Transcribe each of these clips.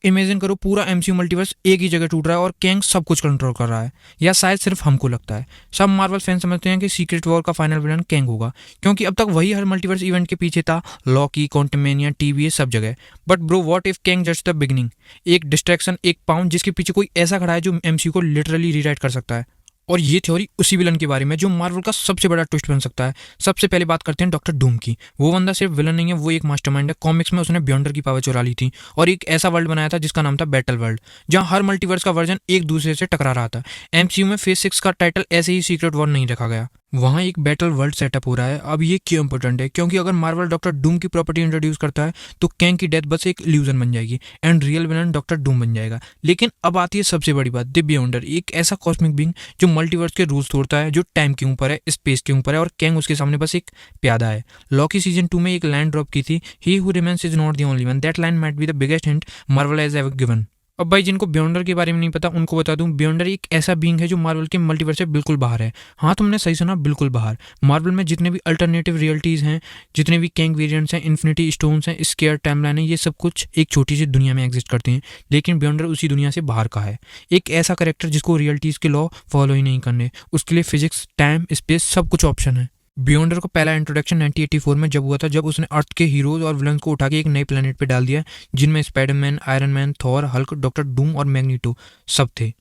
Imagine करो पूरा MCU multiverse एक ही जगह टूट रहा है और कैंग सब कुछ कंट्रोल कर रहा है, या शायद सिर्फ हमको लगता है। सब मार्वल फैन समझते हैं कि सीक्रेट वॉर का फाइनल विलन कैंग होगा, क्योंकि अब तक वही हर मल्टीवर्स इवेंट के पीछे था, लॉकी, क्वांटमेनिया, टीवीए, सब जगह। But bro, what if Kang just the beginning, एक डिस्ट्रैक्शन, एक पाउंड जिसके पीछे कोई ऐसा खड़ा है जो एमसीयू को लिटरली रीराइट कर सकता है। और ये थ्योरी उसी विलन के बारे में जो मार्वल का सबसे बड़ा ट्विस्ट बन सकता है। सबसे पहले बात करते हैं डॉक्टर डूम की। वो बंदा सिर्फ विलन नहीं है, वो एक मास्टरमाइंड है। कॉमिक्स में उसने बियॉन्डर की पावर चुरा ली थी और एक ऐसा वर्ल्ड बनाया था जिसका नाम था बैटल वर्ल्ड, जहां हर मल्टीवर्स का वर्जन एक दूसरे से टकरा रहा था। एमसीयू में फेज 6 का टाइटल ऐसे ही सीक्रेट वॉर नहीं रखा गया, वहाँ एक बैटल वर्ल्ड सेटअप हो रहा है। अब ये क्यों इंपॉर्टेंट है? क्योंकि अगर मार्वल डॉक्टर डूम की प्रॉपर्टी इंट्रोड्यूस करता है तो कैंग की डेथ बस एक इल्यूजन बन जाएगी and real villain doctor Doom बन जाएगा। लेकिन अब आती है सबसे बड़ी बात, द बियॉन्डर, एक ऐसा कॉस्मिक बीइंग जो मल्टीवर्स के रूल्स तोड़ता है, जो टाइम के ऊपर है, स्पेस के ऊपर है, और कैंग उसके सामने बस एक प्यादा है। लॉकी सीजन 2 में एक लाइन ड्रॉप की थी, he who remains is not the only one. That line might be the biggest hint Marvel has ever given. अब भाई, जिनको बियॉन्डर के बारे में नहीं पता उनको बता दूं, बियॉन्डर एक ऐसा बीइंग है जो मार्वल के मल्टीवर्स से बिल्कुल बाहर है। हाँ, तुमने सही सुना, बिल्कुल बाहर। मार्वल में जितने भी अल्टरनेटिव रियलिटीज़ हैं, जितने भी कैंग वेरिएंट्स हैं, इन्फिनिटी स्टोन्स हैं, स्केयर टाइमलाइन है, ये सब कुछ एक छोटी सी दुनिया में एग्जिस्ट करते हैं। लेकिन बियॉन्डर उसी दुनिया से बाहर का है, एक ऐसा करेक्टर जिसको रियलिटीज़ के लॉ फॉलो ही नहीं करने, उसके लिए फिजिक्स, टाइम, स्पेस सब कुछ ऑप्शन है। बियॉन्डर को पहला इंट्रोडक्शन 1984 में जब हुआ था, जब उसने अर्थ के हीरोज और विलन्स को उठा के एक नए प्लेनेट पे डाल दिया, जिनमें Spiderman, iron man, Thor, Hulk, doctor Doom और मैग्नीटो सब थे।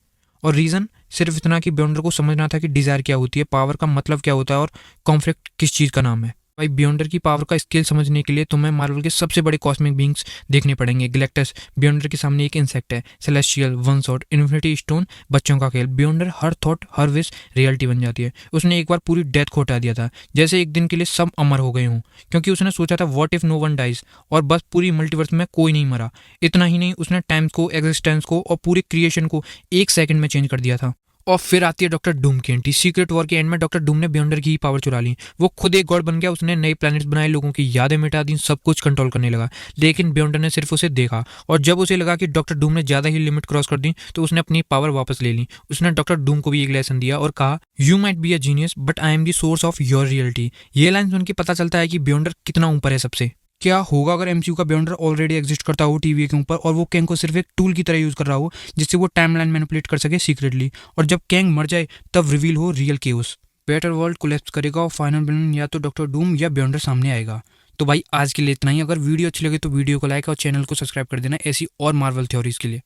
और रीज़न सिर्फ इतना कि बियॉन्डर को समझना था कि डिज़ायर क्या होती है, पावर का मतलब क्या होता है, और कॉन्फ्लिक्ट किस चीज़ का नाम है। भाई, बियॉन्डर की पावर का स्केल समझने के लिए तुम्हें मार्वल के सबसे बड़े कॉस्मिक बीइंग्स देखने पड़ेंगे। गैलेक्टस बियॉन्डर के सामने एक इंसेक्ट है, celestial, one shot, infinity stone बच्चों का खेल। बियॉन्डर हर थॉट, हर विश रियलिटी बन जाती है। उसने एक बार पूरी डेथ को हटा दिया था, जैसे एक दिन के लिए सब अमर हो गए हों, क्योंकि उसने सोचा था what if no one dies, और बस पूरी मल्टीवर्स में कोई नहीं मरा। इतना ही नहीं, उसने टाइम को, एग्जिस्टेंस को और पूरी क्रिएशन को एक सेकंड में चेंज कर दिया था। और फिर आती है डॉक्टर डूम की एंट्री। सीक्रेट वॉर के एंड में डॉक्टर डूम ने बियॉन्डर की ही पावर चुरा ली। वो खुद एक गॉड बन गया, उसने नए प्लैनेट्स बनाए, लोगों की यादें मिटा दी, सब कुछ कंट्रोल करने लगा। लेकिन बियॉन्डर ने सिर्फ उसे देखा, और जब उसे लगा कि डॉक्टर डूम ने ज़्यादा ही लिमिट क्रॉस कर दी, तो उसने अपनी पावर वापस ले ली। उसने डॉक्टर डूम को भी एक लेसन दिया और कहा, you might be a genius but I am the source of your reality. ये लाइन सुन के पता चलता है कि बियॉन्डर कितना ऊपर है सबसे। क्या होगा अगर एमसीयू का बियॉन्डर ऑलरेडी एग्जिस्ट करता हो टीवी के ऊपर, और वो कैंग को सिर्फ एक टूल की तरह यूज कर रहा हो, जिससे वो टाइमलाइन मैनिपुलेट कर सके सीक्रेटली, और जब कैंग मर जाए तब रिवील हो real chaos. Better world collapse करेगा और फाइनल विलन या तो डॉक्टर डूम या बियॉन्डर सामने आएगा। तो भाई, आज के लिए इतना ही। अगर वीडियो अच्छी लगे तो वीडियो को लाइक और चैनल को सब्सक्राइब कर देना ऐसी और मार्वल थ्योरीज के लिए।